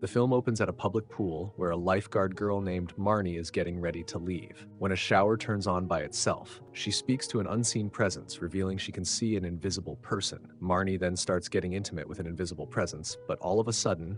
The film opens at a public pool where a lifeguard girl named Marnie is getting ready to leave. When a shower turns on by itself, she speaks to an unseen presence, revealing she can see an invisible person. Marnie then starts getting intimate with an invisible presence, but all of a sudden,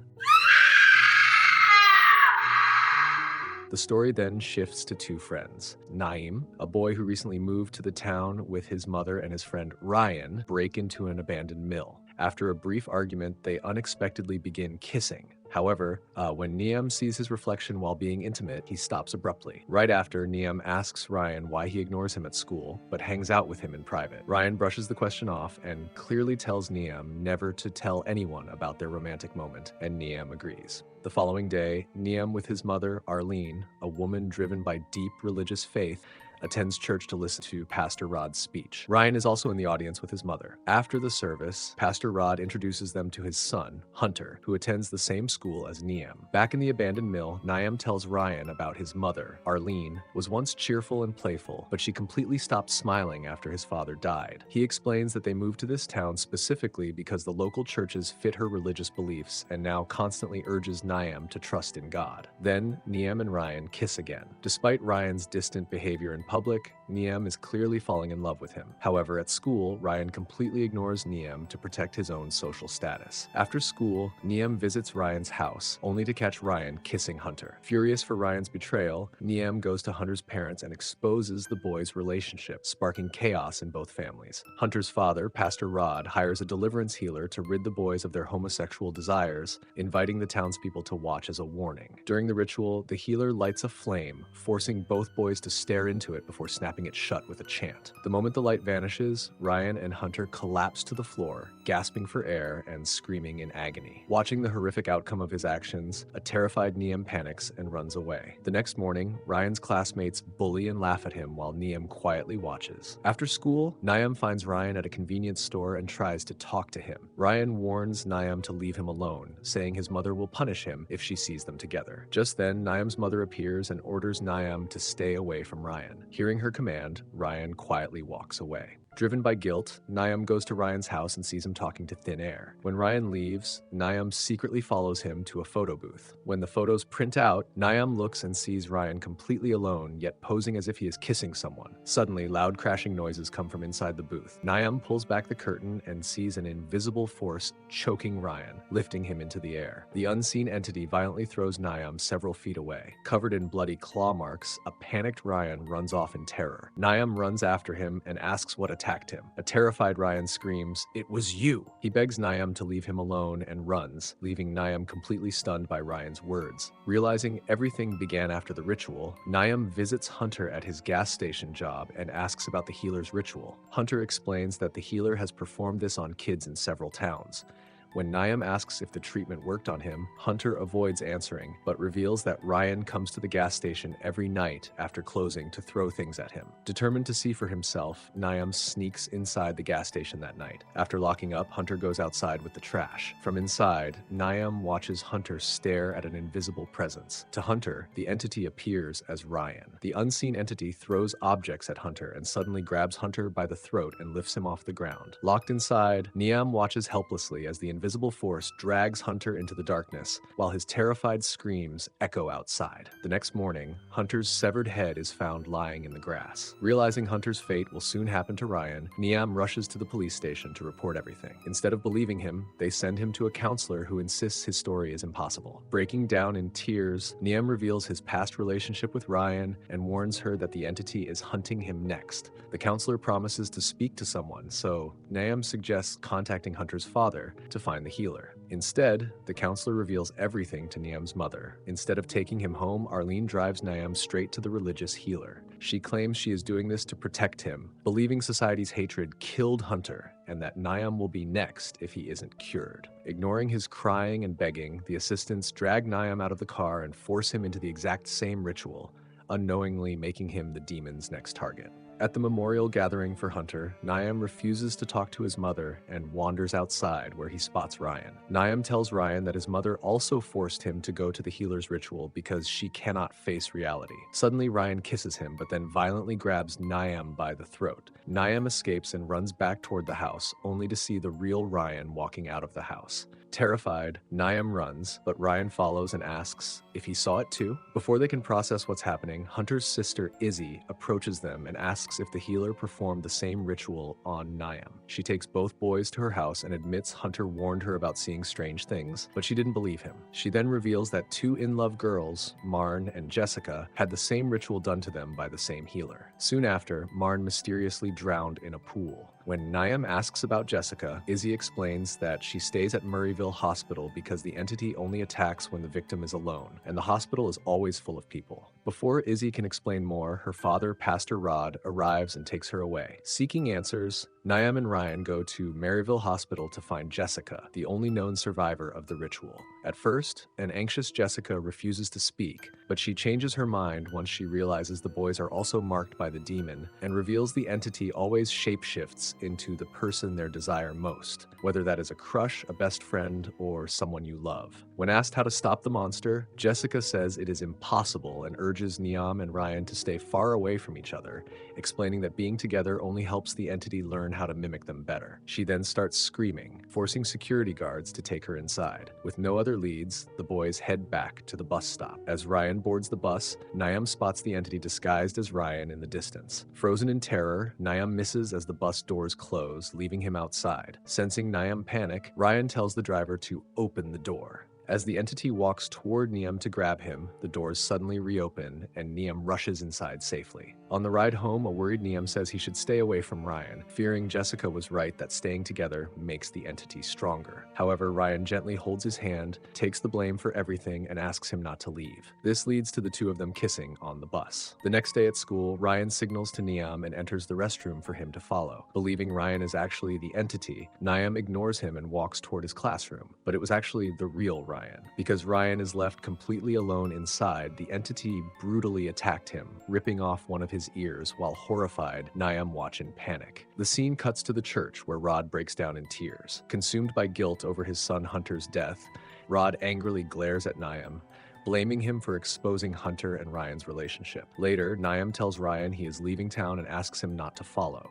the story then shifts to two friends. Naeem, a boy who recently moved to the town with his mother, and his friend Ryan break into an abandoned mill. After a brief argument, they unexpectedly begin kissing. However, when Niam sees his reflection while being intimate, he stops abruptly. Right after, Niam asks Ryan why he ignores him at school, but hangs out with him in private. Ryan brushes the question off and clearly tells Niam never to tell anyone about their romantic moment, and Niam agrees. The following day, Niam with his mother, Arlene, a woman driven by deep religious faith, attends church to listen to Pastor Rod's speech. Ryan is also in the audience with his mother. After the service, Pastor Rod introduces them to his son, Hunter, who attends the same school as Niam. Back in the abandoned mill, Niam tells Ryan about his mother. Arlene was once cheerful and playful, but she completely stopped smiling after his father died. He explains that they moved to this town specifically because the local churches fit her religious beliefs, and now constantly urges Niam to trust in God. Then, Niam and Ryan kiss again. Despite Ryan's distant behavior in public, Niam is clearly falling in love with him. However, at school, Ryan completely ignores Niam to protect his own social status. After school, Niam visits Ryan's house, only to catch Ryan kissing Hunter. Furious for Ryan's betrayal, Niam goes to Hunter's parents and exposes the boys' relationship, sparking chaos in both families. Hunter's father, Pastor Rod, hires a deliverance healer to rid the boys of their homosexual desires, inviting the townspeople to watch as a warning. During the ritual, the healer lights a flame, forcing both boys to stare into it before snapping it shut with a chant. The moment the light vanishes, Ryan and Hunter collapse to the floor, gasping for air and screaming in agony. Watching the horrific outcome of his actions, a terrified Niam panics and runs away. The next morning, Ryan's classmates bully and laugh at him while Niam quietly watches. After school, Niam finds Ryan at a convenience store and tries to talk to him. Ryan warns Niam to leave him alone, saying his mother will punish him if she sees them together. Just then, Niam's mother appears and orders Niam to stay away from Ryan. Hearing her command, Ryan quietly walks away. Driven by guilt, Niam goes to Ryan's house and sees him talking to thin air. When Ryan leaves, Niam secretly follows him to a photo booth. When the photos print out, Niam looks and sees Ryan completely alone, yet posing as if he is kissing someone. Suddenly, loud crashing noises come from inside the booth. Niam pulls back the curtain and sees an invisible force choking Ryan, lifting him into the air. The unseen entity violently throws Niam several feet away. Covered in bloody claw marks, a panicked Ryan runs off in terror. Niam runs after him and asks what attacked him. A terrified Ryan screams, "It was you!" He begs Niam to leave him alone and runs, leaving Niam completely stunned by Ryan's words. Realizing everything began after the ritual, Niam visits Hunter at his gas station job and asks about the healer's ritual. Hunter explains that the healer has performed this on kids in several towns. When Niam asks if the treatment worked on him, Hunter avoids answering, but reveals that Ryan comes to the gas station every night after closing to throw things at him. Determined to see for himself, Niam sneaks inside the gas station that night. After locking up, Hunter goes outside with the trash. From inside, Niam watches Hunter stare at an invisible presence. To Hunter, the entity appears as Ryan. The unseen entity throws objects at Hunter and suddenly grabs Hunter by the throat and lifts him off the ground. Locked inside, Niam watches helplessly as the invisible force drags Hunter into the darkness, while his terrified screams echo outside. The next morning, Hunter's severed head is found lying in the grass. Realizing Hunter's fate will soon happen to Ryan, Niam rushes to the police station to report everything. Instead of believing him, they send him to a counselor who insists his story is impossible. Breaking down in tears, Niam reveals his past relationship with Ryan and warns her that the entity is hunting him next. The counselor promises to speak to someone, so Niam suggests contacting Hunter's father to find the healer. Instead, the counselor reveals everything to Niam's mother. Instead of taking him home, Arlene drives Niam straight to the religious healer. She claims she is doing this to protect him, believing society's hatred killed Hunter, and that Niam will be next if he isn't cured. Ignoring his crying and begging, the assistants drag Niam out of the car and force him into the exact same ritual, unknowingly making him the demon's next target. At the memorial gathering for Hunter, Niam refuses to talk to his mother and wanders outside where he spots Ryan. Niam tells Ryan that his mother also forced him to go to the healer's ritual because she cannot face reality. Suddenly, Ryan kisses him, but then violently grabs Niam by the throat. Niam escapes and runs back toward the house, only to see the real Ryan walking out of the house. Terrified, Niam runs, but Ryan follows and asks if he saw it too. Before they can process what's happening, Hunter's sister Izzy approaches them and asks if the healer performed the same ritual on Niam. She takes both boys to her house and admits Hunter warned her about seeing strange things, but she didn't believe him. She then reveals that two in-love girls, Marn and Jessica, had the same ritual done to them by the same healer. Soon after, Marn mysteriously drowned in a pool. When Niam asks about Jessica, Izzy explains that she stays at Murrayville Hospital because the entity only attacks when the victim is alone, and the hospital is always full of people. Before Izzy can explain more, her father, Pastor Rod, arrives and takes her away. Seeking answers, Niam and Ryan go to Maryville Hospital to find Jessica, the only known survivor of the ritual. At first, an anxious Jessica refuses to speak, but she changes her mind once she realizes the boys are also marked by the demon and reveals the entity always shapeshifts into the person their desire most, whether that is a crush, a best friend, or someone you love. When asked how to stop the monster, Jessica says it is impossible and urges Niam and Ryan to stay far away from each other, explaining that being together only helps the entity learn how to mimic them better. She then starts screaming, forcing security guards to take her inside. With no other leads, the boys head back to the bus stop. As Ryan boards the bus, Niam spots the entity disguised as Ryan in the distance. Frozen in terror, Niam misses as the bus doors close, leaving him outside. Sensing Niam panic, Ryan tells the driver to open the door. As the entity walks toward Niam to grab him, the doors suddenly reopen and Niam rushes inside safely. On the ride home, a worried Niam says he should stay away from Ryan, fearing Jessica was right that staying together makes the entity stronger. However, Ryan gently holds his hand, takes the blame for everything, and asks him not to leave. This leads to the two of them kissing on the bus. The next day at school, Ryan signals to Niam and enters the restroom for him to follow. Believing Ryan is actually the entity, Niam ignores him and walks toward his classroom, but it was actually the real Ryan. Because Ryan is left completely alone inside, the entity brutally attacked him, ripping off one of his ears while horrified, Niam watch in panic. The scene cuts to the church where Rod breaks down in tears. Consumed by guilt over his son Hunter's death, Rod angrily glares at Niam, blaming him for exposing Hunter and Ryan's relationship. Later, Niam tells Ryan he is leaving town and asks him not to follow.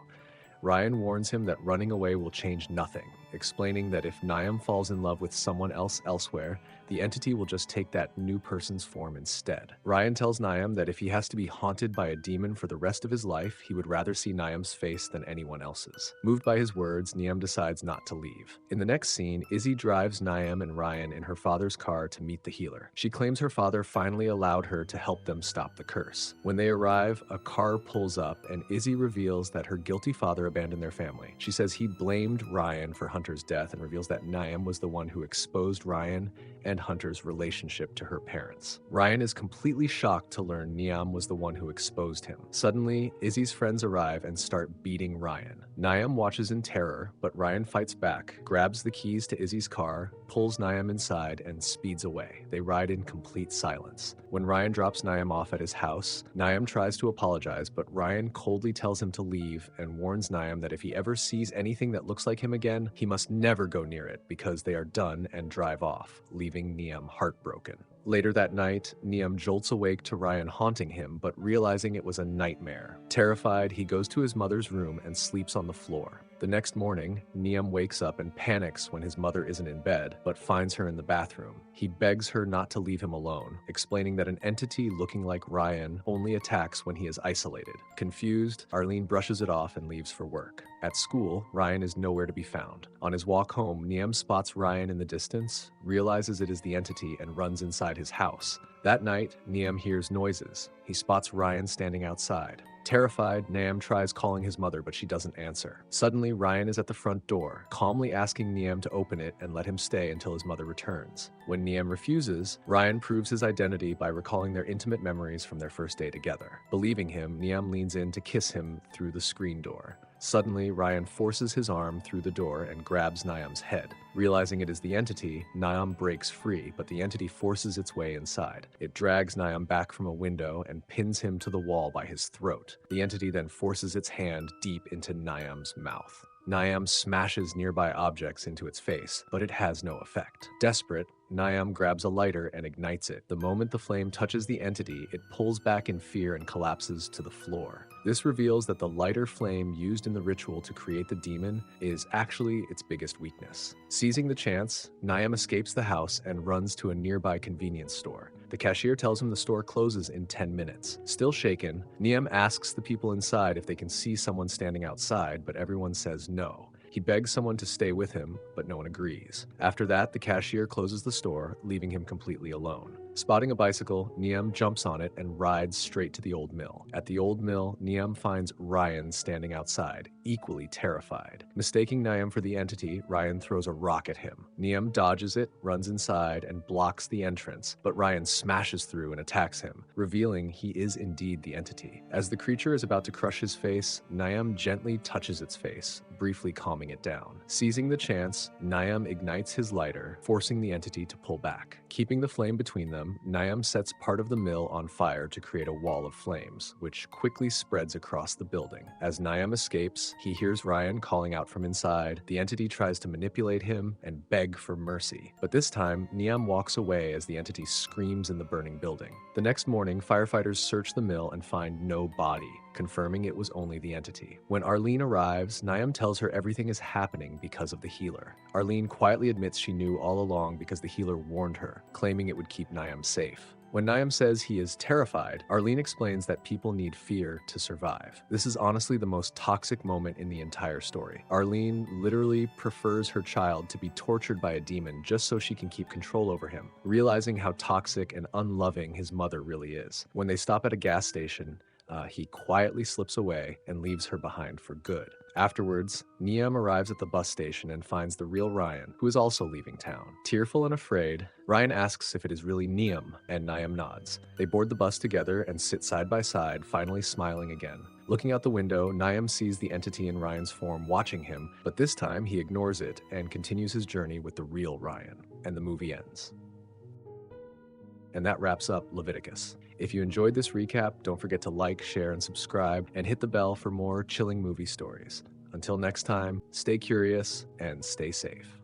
Ryan warns him that running away will change nothing, explaining that if Niam falls in love with someone else elsewhere, the entity will just take that new person's form instead. Ryan tells Niam that if he has to be haunted by a demon for the rest of his life, he would rather see Niam's face than anyone else's. Moved by his words, Niam decides not to leave. In the next scene, Izzy drives Niam and Ryan in her father's car to meet the healer. She claims her father finally allowed her to help them stop the curse. When they arrive, a car pulls up and Izzy reveals that her guilty father abandoned their family. She says he blamed Ryan for Hunter's death and reveals that Niam was the one who exposed Ryan and Hunter's relationship to her parents. Ryan is completely shocked to learn Niam was the one who exposed him. Suddenly, Izzy's friends arrive and start beating Ryan. Niam watches in terror, but Ryan fights back, grabs the keys to Izzy's car, pulls Niam inside, and speeds away. They ride in complete silence. When Ryan drops Niam off at his house, Niam tries to apologize, but Ryan coldly tells him to leave and warns Niam that if he ever sees anything that looks like him again, he must never go near it because they are done and drive off, leaving Niam heartbroken. Later that night, Niam jolts awake to Ryan haunting him, but realizing it was a nightmare. Terrified, he goes to his mother's room and sleeps on the floor. The next morning, Niam wakes up and panics when his mother isn't in bed, but finds her in the bathroom. He begs her not to leave him alone, explaining that an entity looking like Ryan only attacks when he is isolated. Confused, Arlene brushes it off and leaves for work. At school, Ryan is nowhere to be found. On his walk home, Niam spots Ryan in the distance, realizes it is the entity, and runs inside his house. That night, Niam hears noises. He spots Ryan standing outside. Terrified, Niam tries calling his mother, but she doesn't answer. Suddenly, Ryan is at the front door, calmly asking Niam to open it and let him stay until his mother returns. When Niam refuses, Ryan proves his identity by recalling their intimate memories from their first day together. Believing him, Niam leans in to kiss him through the screen door. Suddenly, Ryan forces his arm through the door and grabs Niam's head. Realizing it is the entity, Niam breaks free, but the entity forces its way inside. It drags Niam back from a window and pins him to the wall by his throat. The entity then forces its hand deep into Niam's mouth. Niam smashes nearby objects into its face, but it has no effect. Desperate, Niam grabs a lighter and ignites it. The moment the flame touches the entity, it pulls back in fear and collapses to the floor. This reveals that the lighter flame used in the ritual to create the demon is actually its biggest weakness. Seizing the chance, Niam escapes the house and runs to a nearby convenience store. The cashier tells him the store closes in 10 minutes. Still shaken, Niam asks the people inside if they can see someone standing outside, but everyone says no. He begs someone to stay with him, but no one agrees. After that, the cashier closes the store, leaving him completely alone. Spotting a bicycle, Niam jumps on it and rides straight to the old mill. At the old mill, Niam finds Ryan standing outside, equally terrified. Mistaking Niam for the entity, Ryan throws a rock at him. Niam dodges it, runs inside, and blocks the entrance, but Ryan smashes through and attacks him, revealing he is indeed the entity. As the creature is about to crush his face, Niam gently touches its face, briefly calming it down. Seizing the chance, Niam ignites his lighter, forcing the entity to pull back. Keeping the flame between them, Niam sets part of the mill on fire to create a wall of flames, which quickly spreads across the building. As Niam escapes, he hears Ryan calling out from inside. The entity tries to manipulate him and beg for mercy. But this time, Niam walks away as the entity screams in the burning building. The next morning, firefighters search the mill and find no body, confirming it was only the entity. When Arlene arrives, Niam tells her everything is happening because of the healer. Arlene quietly admits she knew all along because the healer warned her, claiming it would keep Niam safe. When Niam says he is terrified, Arlene explains that people need fear to survive. This is honestly the most toxic moment in the entire story. Arlene literally prefers her child to be tortured by a demon just so she can keep control over him, realizing how toxic and unloving his mother really is. When they stop at a gas station, he quietly slips away and leaves her behind for good. Afterwards, Niam arrives at the bus station and finds the real Ryan, who is also leaving town. Tearful and afraid, Ryan asks if it is really Niam, and Niam nods. They board the bus together and sit side by side, finally smiling again. Looking out the window, Niam sees the entity in Ryan's form watching him, but this time he ignores it and continues his journey with the real Ryan, and the movie ends. And that wraps up Leviticus. If you enjoyed this recap, don't forget to like, share, and subscribe, and hit the bell for more chilling movie stories. Until next time, stay curious and stay safe.